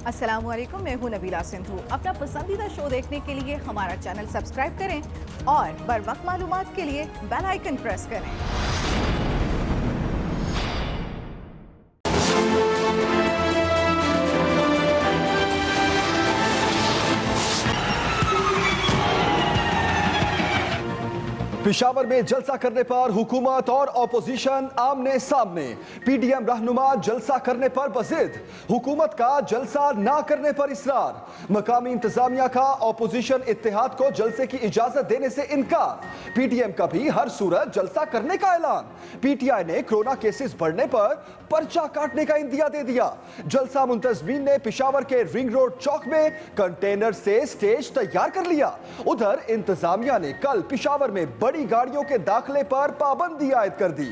السلام علیکم، میں ہوں نبیلہ سندھو۔ اپنا پسندیدہ شو دیکھنے کے لیے ہمارا چینل سبسکرائب کریں اور بر وقت معلومات کے لیے بیل آئیکن پریس کریں۔ پشاور میں جلسہ کرنے پر حکومت اور اپوزیشن آمنے سامنے، پی ڈی ایم رہنما جلسہ کرنے پر بضد، حکومت کا جلسہ نہ کرنے پر اصرار، مقامی انتظامیہ کا اپوزیشن اتحاد کو جلسے کی اجازت دینے سے انکار، پی ڈی ایم کا بھی ہر صورت جلسہ کرنے کا اعلان، پی ٹی آئی نے کرونا کیسز بڑھنے پر پرچہ کاٹنے کا اندیا دے دیا، جلسہ منتظمین نے پشاور کے رنگ روڈ چوک میں کنٹینر سے سٹیج تیار کر لیا، ادھر انتظامیہ نے کل پشاور میں بڑی گاڑیوں کے داخلے پر پابندی عائد کر دی۔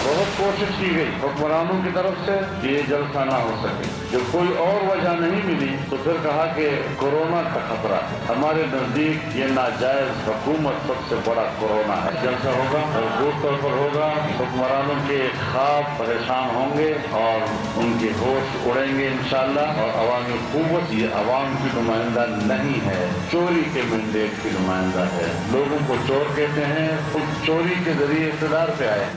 بہت کوشش کی گئی حکمرانوں کی طرف سے کہ یہ جلسہ نہ ہو سکے، جب کوئی اور وجہ نہیں ملی تو پھر کہا کہ کورونا کا خطرہ ہے، ہمارے نزدیک یہ ناجائز حکومت سب سے بڑا کورونا ہے۔ جلسہ ہوگا محدود طور پر ہوگا، حکمرانوں کے خواب پریشان ہوں گے اور ان کے ہوش اڑیں گے انشاءاللہ، اور عوامی قوت یہ عوام کی نمائندہ نہیں ہے، چوری کے مینڈیٹ کی نمائندہ ہے، لوگوں کو چور کہتے ہیں، خود چوری کے ذریعے اقتدار پہ آئے۔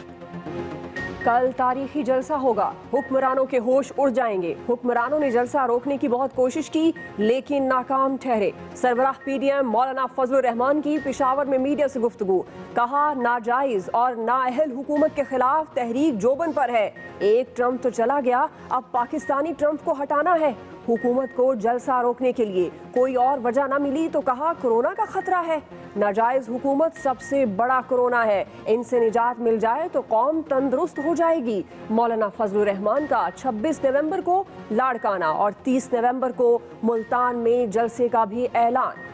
کل تاریخی جلسہ ہوگا، حکمرانوں کے ہوش اڑ جائیں گے، حکمرانوں نے جلسہ روکنے کی بہت کوشش کی لیکن ناکام ٹھہرے، سربراہ پی ڈی ایم مولانا فضل الرحمان کی پشاور میں میڈیا سے گفتگو، کہا ناجائز اور نااہل حکومت کے خلاف تحریک جوبن پر ہے، ایک ٹرمپ تو چلا گیا، اب پاکستانی ٹرمپ کو ہٹانا ہے، حکومت کو جلسہ روکنے کے لیے کوئی اور وجہ نہ ملی تو کہا کورونا کا خطرہ ہے، ناجائز حکومت سب سے بڑا کورونا ہے، ان سے نجات مل جائے تو قوم تندرست ہو جائے گی، مولانا فضل الرحمان کا 26 نومبر کو لاڑکانہ اور 30 نومبر کو ملتان میں جلسے کا بھی اعلان۔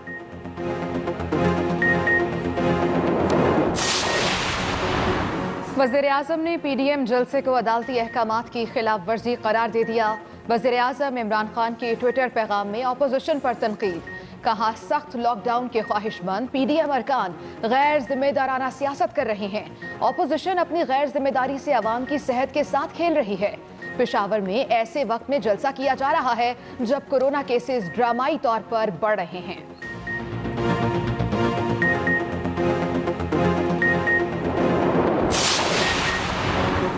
وزیر اعظم نے پی ڈی ایم جلسے کو عدالتی احکامات کی خلاف ورزی قرار دے دیا، وزیر اعظم عمران خان کے ٹویٹر پیغام میں اپوزیشن پر تنقید، کہا سخت لاک ڈاؤن کے خواہش مند پی ڈی ایم ارکان غیر ذمہ دارانہ سیاست کر رہے ہیں، اپوزیشن اپنی غیر ذمہ داری سے عوام کی صحت کے ساتھ کھیل رہی ہے، پشاور میں ایسے وقت میں جلسہ کیا جا رہا ہے جب کورونا کیسز ڈرامائی طور پر بڑھ رہے ہیں۔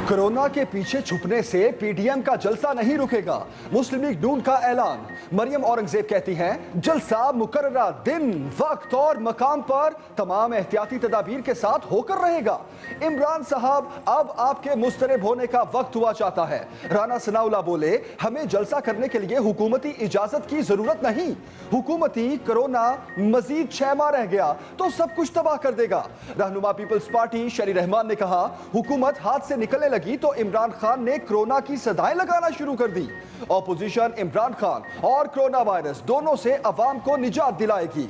کرونا کے پیچھے چھپنے سے پی ڈی ایم کا جلسہ نہیں رکے گا، مسلم لیگ نون کا اعلان، مریم اورنگزیب کہتی ہیں جلسہ مقررہ دن، وقت اور مقام پر تمام احتیاطی تدابیر کے ساتھ ہو کر رہے گا، عمران صاحب اب آپ کے مضطرب ہونے کا وقت ہوا چاہتا ہے، رانا ثناءاللہ بولے ہمیں جلسہ کرنے کے لیے حکومتی اجازت کی ضرورت نہیں، حکومتی کرونا مزید 6 ماہ رہ گیا تو سب کچھ تباہ کر دے گا، رہنما پیپلز پارٹی شری رحمان نے کہا حکومت ہاتھ سے نکلنے لگی تو عمران خان نے کرونا کی صدائیں لگانا شروع کر دی، اپوزیشن عمران خان اور کرونا وائرس دونوں سے عوام کو نجات دلائے گی۔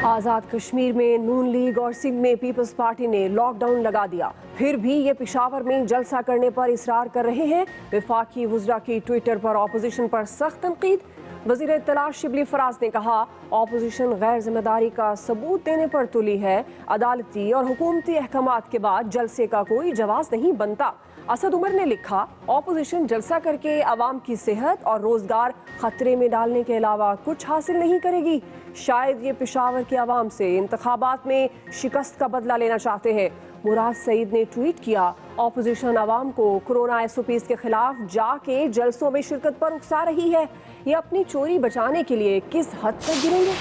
آزاد کشمیر میں نون لیگ اور سندھ میں پیپلز پارٹی نے لاک ڈاؤن لگا دیا، پھر بھی یہ پشاور میں جلسہ کرنے پر اصرار کر رہے ہیں، وفاقی وزراء کی ٹویٹر پر اپوزیشن پر سخت تنقید، وزیر اطلاع شبلی فراز نے کہا اپوزیشن غیر ذمہ داری کا ثبوت دینے پر تلی ہے، عدالتی اور حکومتی احکامات کے بعد جلسے کا کوئی جواز نہیں بنتا، اسد عمر نے لکھا اپوزیشن جلسہ کر کے عوام کی صحت اور روزگار خطرے میں ڈالنے کے علاوہ کچھ حاصل نہیں کرے گی، شاید یہ پشاور کے عوام سے انتخابات میں شکست کا بدلہ لینا چاہتے ہیں، مراد سعید نے ٹویٹ کیا اپوزیشن عوام کو کورونا ایس او پیز کے خلاف جا کے جلسوں میں شرکت پر اکسا رہی ہے، یہ اپنی چوری بچانے کے لیے کس حد تک گریں گے؟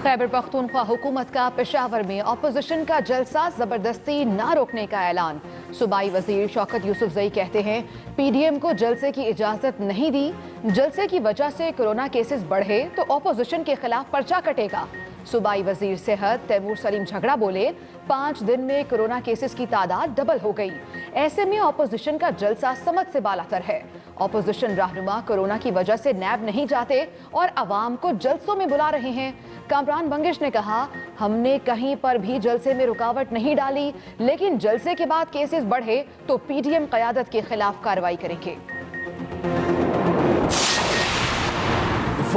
خیبر پختونخوا حکومت کا پشاور میں اپوزیشن کا جلسہ زبردستی نہ روکنے کا اعلان، صوبائی وزیر شوکت یوسف زئی کہتے ہیں پی ڈی ایم کو جلسے کی اجازت نہیں دی، جلسے کی وجہ سے کورونا کیسز بڑھے تو اپوزیشن کے خلاف پرچہ کٹے گا، صوبائی وزیر صحت تیمور سلیم جھگڑا بولے 5 دن میں کورونا کیسز کی تعداد ڈبل ہو گئی، ایسے میں اپوزیشن کا جلسہ سمجھ سے بالاتر ہے، اپوزیشن رہنما کورونا کی وجہ سے نیب نہیں جاتے اور عوام کو جلسوں میں بلا رہے ہیں، کامران بنگش نے کہا ہم نے کہیں پر بھی جلسے میں رکاوٹ نہیں ڈالی لیکن جلسے کے بعد کیسز بڑھے تو پی ڈی ایم قیادت کے خلاف کارروائی کریں گے۔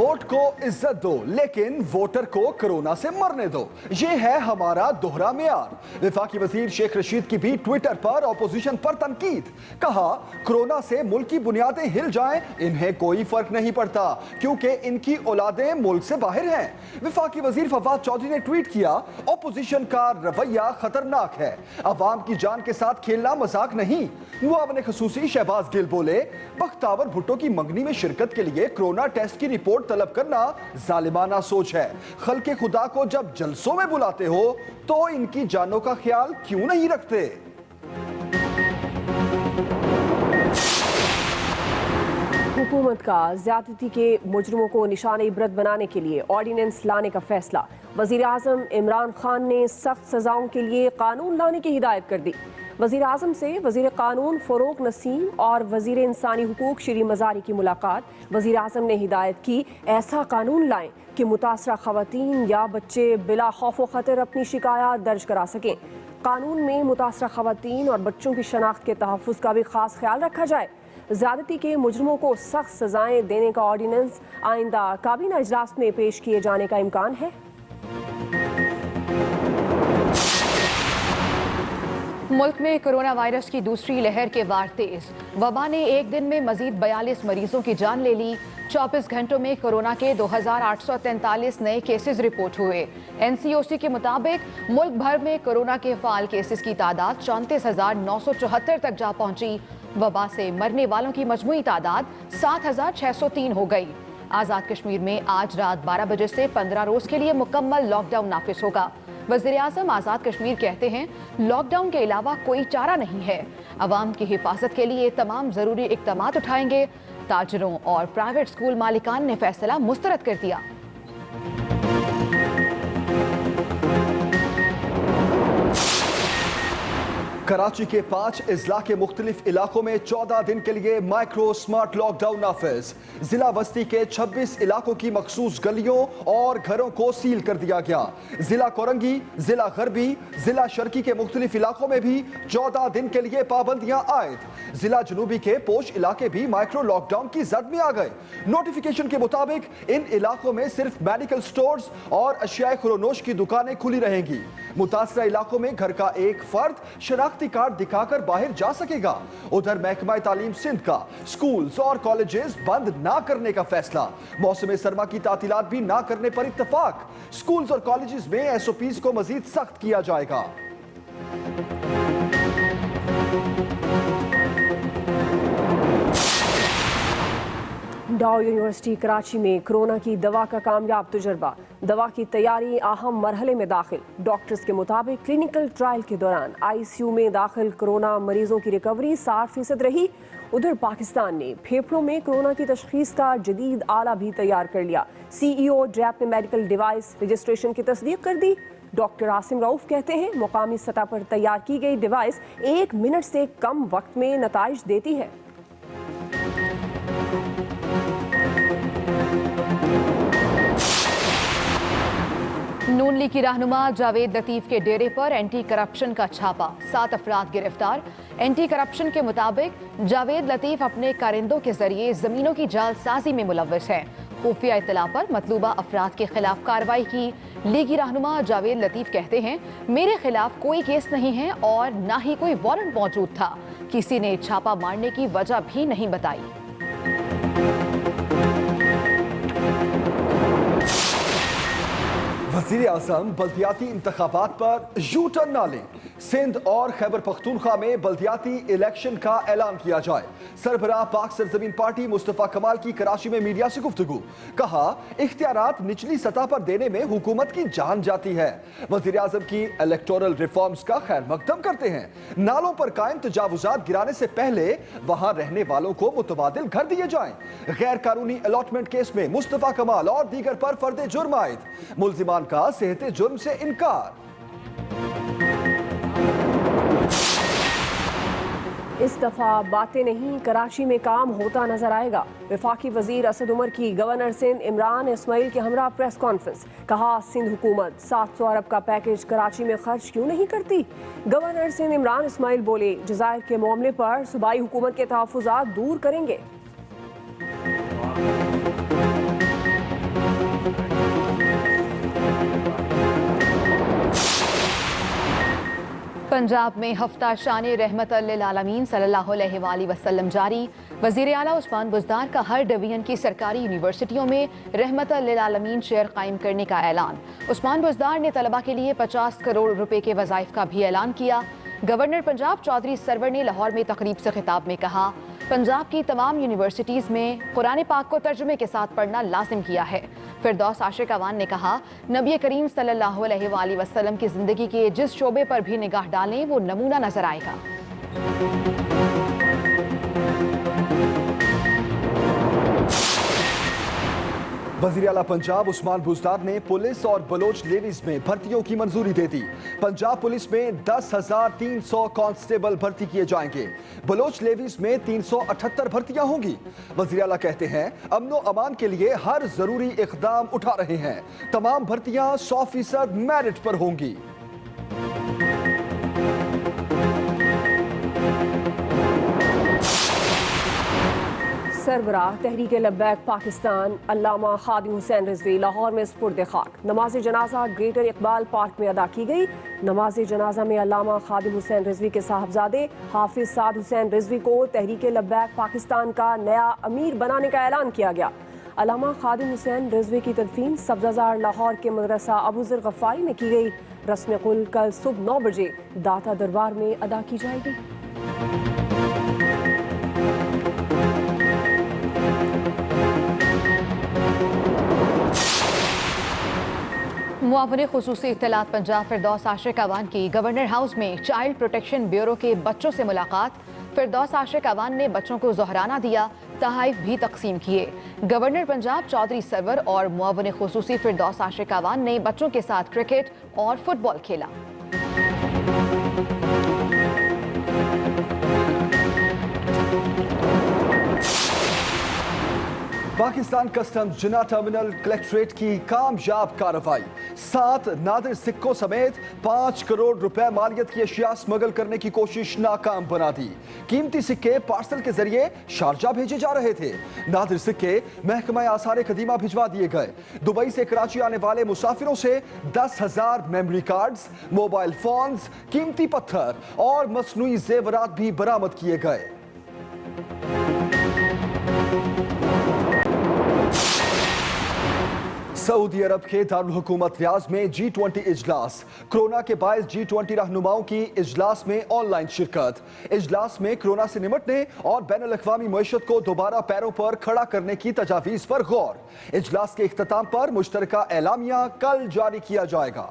वोट को इज्जत दो लेकिन वोटर को कोरोना से मरने दो, ये है हमारा दोहरा मेयार। वफाकी वजीर शेख रशीद की भी ट्विटर पर ऑपोजिशन पर तनकीद, कहा कोरोना से मुल्क की बुनियादें हिल जाएं इन्हें कोई फर्क नहीं पड़ता क्योंकि इनकी औलादें मुल्क से बाहर हैं। वफाकी वजीर फवाद चौधरी ने ट्वीट किया, ऑपोजिशन का रवैया खतरनाक है, अवाम की जान के साथ खेलना मजाक नहीं। मुआवन खसूसी शहबाज गिल बोले, बख्तावर भुट्टो की मंगनी में शिरकत के लिए कोरोना टेस्ट की रिपोर्ट तलब करना जालिमाना सोच है। खल्के खुदा को जब जलसों में बुलाते हो तो इनकी जानों का ख्याल क्यों नहीं रखते। हुकूमत का ज्यादती के मुजरिमों को निशान इबरत बनाने के लिए ऑर्डिनेंस लाने का फैसला। वजीर आजम इमरान खान ने सख्त सजाओं के लिए कानून लाने की हिदायत कर दी। वजीर आजम से वजीर कानून फरोग नसीम और वजीर इंसानी हुकूक श्री मजारी की मुलाकात। वजीर आजम ने हिदायत की, ऐसा कानून लाएं कि मुतासरा खवातीन या बच्चे बिला खौफ व खतर अपनी शिकायत दर्ज करा सकें। कानून में मुतासरा खवातीन और बच्चों की शनाख्त के तहफ़्फ़ुज़ का भी खास ख्याल रखा जाए। ज़्यादती के मुजरिमों को सख्त सजाएं देने का ऑर्डिनेंस आइंदा काबीना इजलास में पेश किए जाने का इम्कान है। मुल्क में कोरोना वायरस की दूसरी लहर के वार तेज। वबा ने एक दिन में मजीद 42 मरीजों की जान ले ली। 24 घंटों में कोरोना के 2843 नए केसेस रिपोर्ट हुए। NCOC के मुताबिक मुल्क भर में कोरोना के फाल केसेस की तादाद 34,974 तक जा पहुंची। वबा से मरने वालों की मजमूई तादाद 7,603 हो गई। आज़ाद कश्मीर में आज रात 12 बजे से 15 रोज के लिए मुकम्मल लॉकडाउन नाफिज होगा। वज़ीर आज़म आज़ाद कश्मीर कहते हैं, लॉकडाउन के अलावा कोई चारा नहीं है। अवाम की हिफाजत के लिए तमाम ज़रूरी इक़दामात उठाएंगे। ताजरों और प्राइवेट स्कूल मालिकान ने फैसला मुस्तरद कर दिया। कराची के 5 अजला के मुख्तलिफ इलाकों में 14 दिन के लिए माइक्रो स्मार्ट लॉकडाउन नाफिज। जिला बस्ती के 26 इलाकों की मखसूस गलियों और घरों को सील कर दिया गया। जिला कोरंगी, जिला गरबी, जिला शर्की के मुख्तलिफ इलाकों में भी 14 दिन के लिए पाबंदियां आयद। जिला जनूबी के पोश इलाके भी माइक्रो लॉकडाउन की जद में आ गए। नोटिफिकेशन के मुताबिक इन इलाकों में सिर्फ मेडिकल स्टोर्स और अशियाए खुरोनोश की दुकानें खुली रहेंगी। मुतासरा इलाकों में घर का एक फर्द शनाख्ती कार्ड दिखाकर बाहर जा सकेगा। उधर महकमा तालीम सिंध का स्कूल्स और कॉलेजेस बंद ना करने का फैसला। मौसम सरमा की तातीलात भी ना करने पर इत्तफाक। स्कूल्स और कॉलेजेस में SOPs को मजीद सख्त किया जाएगा। डाउ यूनिवर्सिटी कराची में कोरोना की दवा का कामयाब तजुर्बा। दवा की तैयारी अहम मरहले में दाखिल। डॉक्टर्स के मुताबिक क्लिनिकल ट्रायल के दौरान ICU में दाखिल कोरोना मरीजों की रिकवरी 60% रही। उधर पाकिस्तान ने फेफड़ों में कोरोना की तशखीस का जदीद आला भी तैयार कर लिया। CEO ड्रैप ने मेडिकल डिवाइस रजिस्ट्रेशन की तस्दीक कर दी। डॉक्टर आसिम रऊफ कहते हैं, मुकामी सतह पर तैयार की गई डिवाइस 1 मिनट से कम वक्त में नताइज देती है। नून लीग की रहनुमा जावेद लतीफ के डेरे पर एंटी करप्शन का छापा। 7 अफराद गिरफ्तार। एंटी करप्शन के मुताबिक जावेद लतीफ अपने कारिंदों के जरिए जमीनों की जालसाजी में मुलव्वस है। खुफिया इत्तला पर मतलूबा अफराद के खिलाफ कार्रवाई की। लीगी रहनुमा जावेद लतीफ कहते हैं, मेरे खिलाफ कोई केस नहीं है और ना ही कोई वारंट मौजूद था। किसी ने छापा मारने की वजह भी नहीं बताई। वज़ीर आज़म बल्दियाती इंतखाबात पर यू टर्न ना लें। सिंध और खैबर पख्तूनख्वा में बल्दियाती इलेक्शन का ऐलान किया जाए। सरबराह पाक सरजमीन पार्टी मुस्तफ़ा कमाल की कराची में मीडिया से गुफ्तगू। कहा, इख्तियारात निचली सतह पर देने में हुकूमत की जान जाती है। वज़ीर आज़म की इलेक्टोरल रिफॉर्म्स का खैर मकदम करते हैं। नालों पर कायम तजावुजात गिराने से पहले वहां रहने वालों को मुतबादिल घर दिए जाएं। गैर कानूनी अलॉटमेंट केस में मुस्तफ़ा कमाल और दीगर पर फर्द जुर्म आयद। मुल्जिमान का सेहते जुर्म से इनकार। इस दफा बातें नहीं, कराची में काम होता नजर आएगा। वफाकी वजीर असद उमर की गवर्नर सिंध इमरान इस्माइल के हमरा प्रेस कॉन्फ्रेंस। कहा, सिंध हुकूमत 700 अरब का पैकेज कराची में खर्च क्यों नहीं करती। गवर्नर सिंध इमरान इस्माइल बोले, जज़ायर के मामले पर सूबाई हुकूमत के तहफ़्फ़ुज़ात दूर करेंगे। पंजाब में हफ्ता शान रहमत लिल आलमीन सल्लल्लाहु अलैहि वसल्लम जारी। वज़ीर आला उस्मान बुज़दार का हर डिवीजन की सरकारी यूनिवर्सिटियों में रहमत लिल आलमीन शेयर कायम करने का ऐलान। उस्मान बुज़दार ने तलबा के लिए 50 करोड़ रुपए के वज़ाइफ का भी ऐलान किया। गवर्नर पंजाब चौधरी सरवर ने लाहौर में तकरीब से खिताब में कहा, पंजाब की तमाम यूनिवर्सिटीज़ में कुरान पाक को तर्जुमे के साथ पढ़ना लाजिम किया है। फिरदौस आशिक अवान ने कहा, नबी करीम सल्लल्लाहु अलैहि वसल्लम की ज़िंदगी के जिस शोबे पर भी निगाह डालें वो नमूना नजर आएगा। वज़ीर आला पंजाब उस्मान बुज़दार ने पुलिस और बलोच लेवीज में भर्तियों की मंजूरी दे दी। पंजाब पुलिस में 10,300 कांस्टेबल भर्ती किए जाएंगे। बलोच लेवीज में 378 भर्तियां होंगी। वज़ीर आला कहते हैं, अमनो अमान के लिए हर जरूरी इक़दाम उठा रहे हैं। तमाम भर्तियां 100% मेरिट पर होंगी। सरबराह तहरीक लब्बैक पाकिस्तान अल्लामा खादिम हुसैन रिजवी लाहौर में सुपुर्द खाक। नमाज जनाजा ग्रेटर इकबाल पार्क में अदा की गई। नमाज जनाजा में अल्लामा खादिम हुसैन रिजवी के साहबजादे हाफिज साद हुसैन रिजवी को तहरीक लब्बैक पाकिस्तान का नया अमीर बनाने का ऐलान किया गया। अल्लामा खादिम हुसैन रिजवी की तदफीन सब्ज़ाज़ार लाहौर के मदरसा अबू ज़र गफ़ारी में की गई। रस्म कुल कल सुबह 9 बजे दाता दरबार में अदा की जाएगी। मुआवने खुसूसी इत्तलात पंजाब फिरदौस आशिक अवान की गवर्नर हाउस में चाइल्ड प्रोटेक्शन ब्यूरो के बच्चों से मुलाकात। फिरदौस आशिक अवान ने बच्चों को ज़ोहराना दिया, तहाइफ भी तकसीम किए। गवर्नर पंजाब चौधरी सरवर और मुआवने खुसूसी फिरदौस आशिक अवान ने बच्चों के साथ क्रिकेट और फुटबॉल खेला। पाकिस्तान कस्टम्स जिना टर्मिनल कलेक्ट्रेट की कामयाब कार्रवाई। 7 नादिर सिक्कों समेत 5 करोड़ रुपए मालियत की अशिया स्मगल करने की कोशिश नाकाम बना दी। कीमती सिक्के पार्सल के जरिए शारजा भेजे जा रहे थे। नादिर सिक्के महकमा आसार कदीमा भिजवा दिए गए। दुबई से कराची आने वाले मुसाफिरों से 10,000 मेमोरी कार्ड्स, मोबाइल फोन्स, कीमती पत्थर और मसनूई जेवरात भी बरामद किए गए। सऊदी अरब के दारुल हुकूमत रियाज में G20 इजलास। कोरोना के बायस G20 रहनुमाओं की इजलास में ऑनलाइन शिरकत। इजलास में कोरोना से निपटने और बैनुल अक़वामी मईशत को दोबारा पैरों पर खड़ा करने की तजावीज़ पर गौर। इजलास के इख्तिताम पर मुश्तरका एलामिया कल जारी किया जाएगा।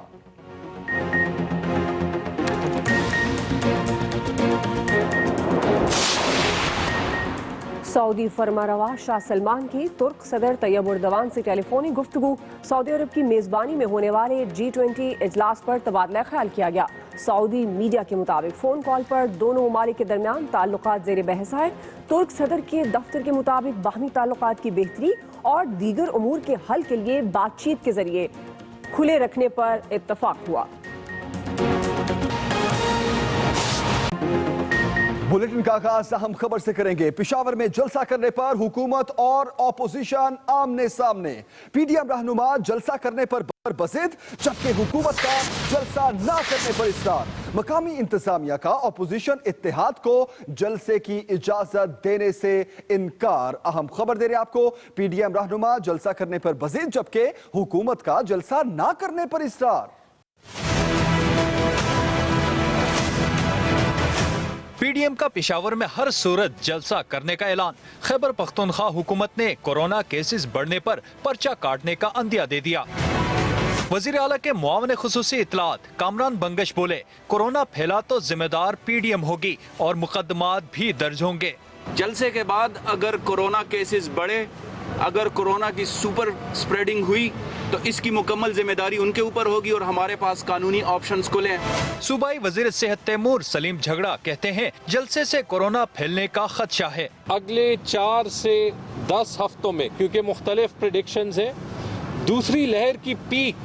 सऊदी फरमारवा शाह सलमान की तुर्क सदर तैयब उर्दवान से टेलीफोनिक गुफ्तगू। सऊदी अरब की मेज़बानी में होने वाले G20 इजलास पर तबादला ख्याल किया गया। सऊदी मीडिया के मुताबिक फ़ोन कॉल पर दोनों ममालिक के दरमियान ताल्लुकात ज़ेर बहस आए। तुर्क सदर के दफ्तर के मुताबिक बाहमी ताल्लुकात की बेहतरी और दीगर उमूर के हल के लिए बातचीत के जरिए खुले रखने पर इत्तफाक हुआ। बुलेटिन का आगाज अहम खबर से करेंगे। पेशावर में जलसा करने पर हुकूमत और ऑपोजिशन आमने सामने। पीडीएम रहनुमा जलसा करने पर बज़िद, जबकि हुकूमत का जलसा ना करने पर इसरार। मकामी इंतजामिया का ऑपोजिशन इत्तेहाद को जलसे की इजाजत देने से इनकार। अहम खबर दे रहे आपको, पीडीएम रहनुमा जलसा करने पर बज़िद, जबकि हुकूमत का जलसा ना करने पर इसरार। पीडीएम का पेशावर में हर सूरत जलसा करने का ऐलान। खैबर पख्तूनख्वा हुकूमत ने कोरोना केसेस बढ़ने पर पर्चा काटने का अंदिया दे दिया। वजीर आला के मुआवने खुसूसी इतलात कामरान बंगश बोले, कोरोना फैला तो जिम्मेदार पीडीएम होगी और मुकदमात भी दर्ज होंगे। जलसे के बाद अगर कोरोना केसेस बढ़े, अगर कोरोना की सुपर स्प्रेडिंग हुई तो इसकी मुकम्मल जिम्मेदारी उनके ऊपर होगी और हमारे पास कानूनी ऑप्शंस खुले हैं। सूबाई वजीर सेहत तैमूर सलीम झगड़ा कहते हैं, जलसे से कोरोना फैलने का खदशा है। अगले 4 से 10 हफ्तों में, क्योंकि मुख्तलिफ प्रेडिक्शंस हैं, दूसरी लहर की पीक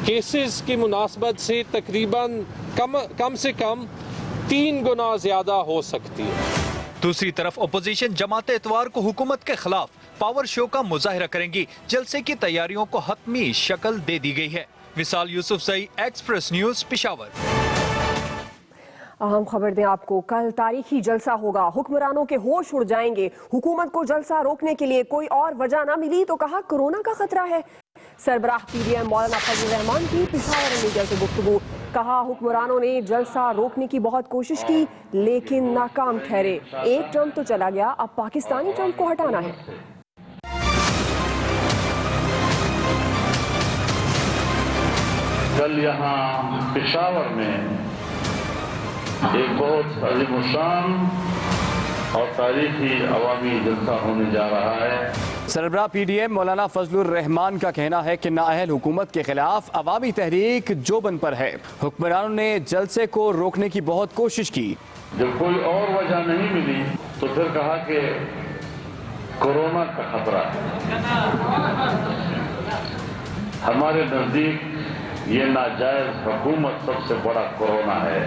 केसेस की मुनासबत से तकरीबन कम से कम 3 गुना ज्यादा हो सकती है। दूसरी तरफ अपोजिशन जमात इतवार को हुकूमत के खिलाफ पावर शो का मुजाहिरा करेंगी। जलसे की तैयारियों को हतमी शक्ल दे दी गई है। विशाल यूसुफ सई, एक्सप्रेस न्यूज, पेशावर। अहम खबर दें आपको, कल तारीखी जलसा होगा, हुक्मरानों के होश उड़ जाएंगे। हुकूमत को जलसा रोकने के लिए कोई और वजह ना मिली तो कहा कोरोना का खतरा है। सरबराह पीडीएम मौलाना फजलुर रहमान की पेशावर में मीडिया से गुफ्तगू, कहा हुक्मरानों ने जलसा रोकने की बहुत कोशिश की लेकिन नाकाम ठहरे। एक ट्रंप तो चला गया, अब पाकिस्तानी ट्रंप को हटाना है। कल यहाँ पेशावर में एक बहुत अज़ीमुशान और तारीखी अवामी जलसा होने जा रहा है। सरबराह पीडीएम मौलाना फजलुर रहमान का कहना है कि नाअहल हुकूमत के खिलाफ अवामी तहरीक जोबन पर है। हुक्मरानों ने जलसे को रोकने की बहुत कोशिश की। जब कोई और वजह नहीं मिली तो फिर कहा कि कोरोना का खतरा है। हमारे नजदीक ये नाजायज हुकूमत सबसे बड़ा कोरोना है।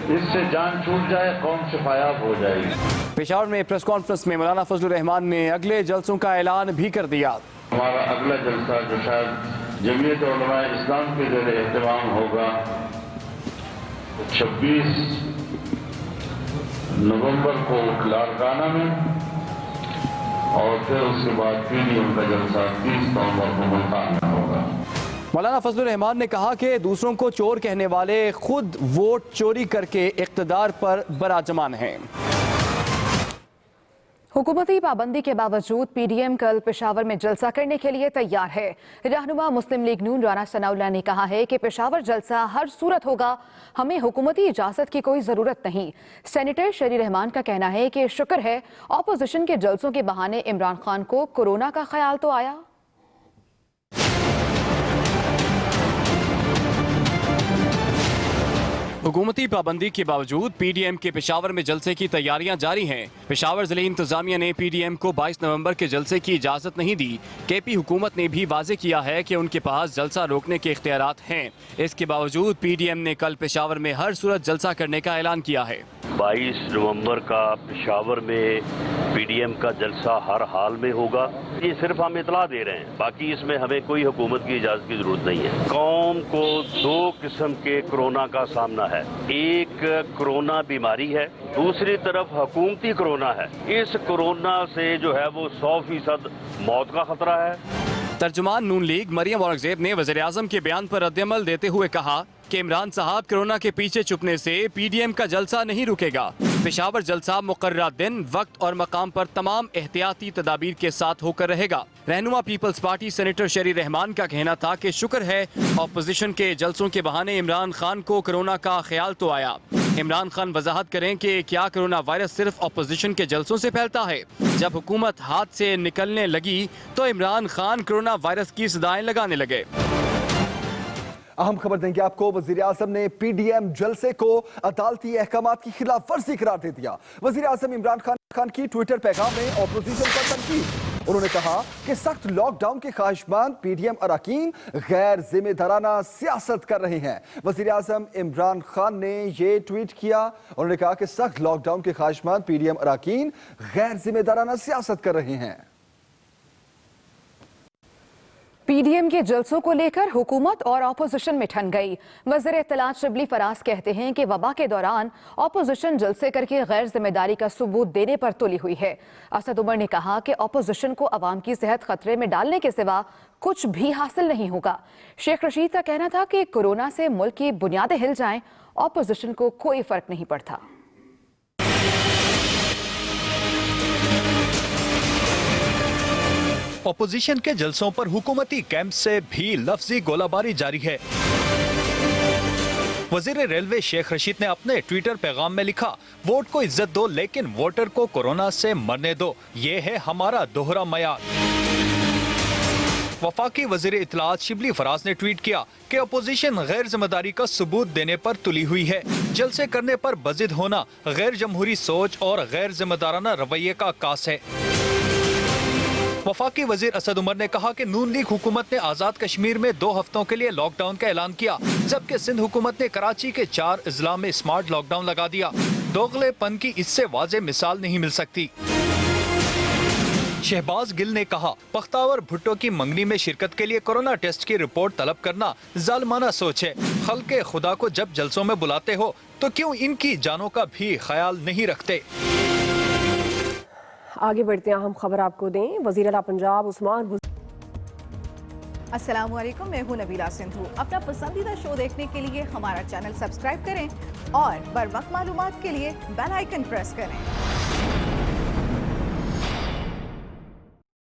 इससे जान छूट जाए, कौम शिफायाब हो जाएगी। पेशावर में प्रेस कॉन्फ्रेंस में मौलाना फजलुर रहमान ने अगले जलसों का ऐलान भी कर दिया। हमारा अगला जलसा जो शायद जमीयत उलमाए इस्लाम के ज़ेर एहतमाम होगा 26 नवंबर को लारकाना में, और फिर उसके बाद पीडीएम का जलसा 30 नवंबर को मुल्तान में होगा। मौलाना फजलुर रहमान ने कहा कि दूसरों को चोर कहने वाले खुद वोट चोरी करके इक़्तिदार पर बराजमान हैं। हुकूमती पाबंदी के बावजूद पीडीएम कल पेशावर में जलसा करने के लिए तैयार है। रहनुमा मुस्लिम लीग नून राना सनाउल्लाह ने कहा है कि पेशावर जलसा हर सूरत होगा, हमें हुकूमती इजाजत की कोई जरूरत नहीं। सेनेटर शरी रहमान का कहना है कि शुक्र है ऑपोजिशन के जलसों के बहाने इमरान खान को कोरोना का ख्याल तो आया। हुकूमती पाबंदी के बावजूद पीडीएम के पेशावर में जलसे की तैयारियां जारी हैं। पेशावर जिले इंतजामिया ने पीडीएम को 22 नवंबर के जलसे की इजाजत नहीं दी। केपी हुकूमत ने भी वाजे किया है कि उनके पास जलसा रोकने के इख्तियारात हैं। इसके बावजूद पीडीएम ने कल पेशावर में हर सूरत जलसा करने का ऐलान किया है। 22 नवंबर का पेशावर में पीडीएम का जलसा हर हाल में होगा। ये सिर्फ हम इतला दे रहे हैं, बाकी इसमें हमें कोई हुकूमत की इजाजत की जरूरत नहीं है। कौम को 2 किस्म के कोरोना का सामना है। एक कोरोना बीमारी है, दूसरी तरफ हुकूमती कोरोना है। इस कोरोना से जो है वो 100% मौत का खतरा है। तर्जुमान नून लीग मरियम औरंगजेब ने वज़ीर आज़म के बयान पर रद्द-ए-अमल देते हुए कहा कि इमरान साहब कोरोना के पीछे छुपने से पीडीएम का जलसा नहीं रुकेगा। पेशावर जलसा मुकर्रर दिन, वक्त और मकाम पर तमाम एहतियाती तदाबीर के साथ होकर रहेगा। रहनुमा पीपल्स पार्टी सेनेटर शरी रहमान का कहना था कि शुक्र है ऑपोजिशन के जलसों के बहाने इमरान खान को कोरोना का ख्याल तो आया। इमरान खान वजाहत करें कि क्या कोरोना वायरस सिर्फ ऑपोजिशन के जलसों से फैलता है? जब हुकूमत हाथ से निकलने लगी तो इमरान खान कोरोना वायरस की सदाएं लगाने लगे। अहम खबर देंगे आपको, वजीर आजम ने पीडीएम जलसे को अदालती अहकामात की खिलाफ वर्जी करार दे दिया। वजीर आजम इमरान खान की ट्विटर पैगाम में ऑपोजिशन पर तनकीद। उन्होंने कहा कि सख्त लॉकडाउन के ख्वाहिशमंद पीडीएम अरकान गैर जिम्मेदाराना सियासत कर रहे हैं। वजीर आजम इमरान खान ने ये ट्वीट किया। उन्होंने कहा कि सख्त लॉकडाउन के ख्वाहिशमंद पीडीएम अरकान गैर जिम्मेदाराना सियासत कर रहे हैं। पीडीएम के जलसों को लेकर हुकूमत और ऑपोजिशन में ठन गई। वज़ीर इत्तलात शिबली फराज कहते हैं कि वबा के दौरान ऑपोजिशन जलसे करके गैर जिम्मेदारी का सबूत देने पर तुली हुई है। असद उमर ने कहा कि ऑपोजिशन को अवाम की सेहत खतरे में डालने के सिवा कुछ भी हासिल नहीं होगा। शेख रशीद का कहना था कि कोरोना से मुल्क की बुनियादें हिल जाएं, ऑपोजिशन को कोई फर्क नहीं पड़ता। ऑपोजिशन के जलसों पर हुकूमती कैंप से भी लफ्जी गोलाबारी जारी है। वजीर रेलवे शेख रशीद ने अपने ट्विटर पैगाम में लिखा, वोट को इज्जत दो लेकिन वोटर को कोरोना से मरने दो, ये है हमारा दोहरा मयार। वफाकी वजीर इत्तलात शिबली फराज ने ट्वीट किया कि अपोजिशन गैर जिम्मेदारी का सबूत देने पर तुली हुई है। जलसे करने पर बजिद होना गैर जमहूरी सोच और गैर जिम्मेदाराना रवैये का अक्कास है। वफाकी वजीर असद उमर ने कहा कि नून लीग हुकूमत ने आज़ाद कश्मीर में 2 हफ्तों के लिए लॉकडाउन का ऐलान किया, जबकि सिंध हुकूमत ने कराची के 4 अजला में स्मार्ट लॉकडाउन लगा दिया। दोगलेपन की इससे वाज़ेह मिसाल नहीं मिल सकती। शहबाज गिल ने कहा, बख्तावर भुट्टो की मंगनी में शिरकत के लिए कोरोना टेस्ट की रिपोर्ट तलब करना जालिमाना सोच है। खल्के खुदा को जब जलसों में बुलाते हो तो क्यों इनकी जानों का भी ख्याल नहीं रखते। आगे बढ़ते हैं, अहम खबर आपको दें। वज़ीर आला पंजाब उस्मान अस्सलामुअलैकुम, मैं हूं नबीला सिंधु। अपना पसंदीदा शो देखने के लिए हमारा चैनल सब्सक्राइब करें और बर वक्त मालूमात के लिए बेल आइकन प्रेस करें।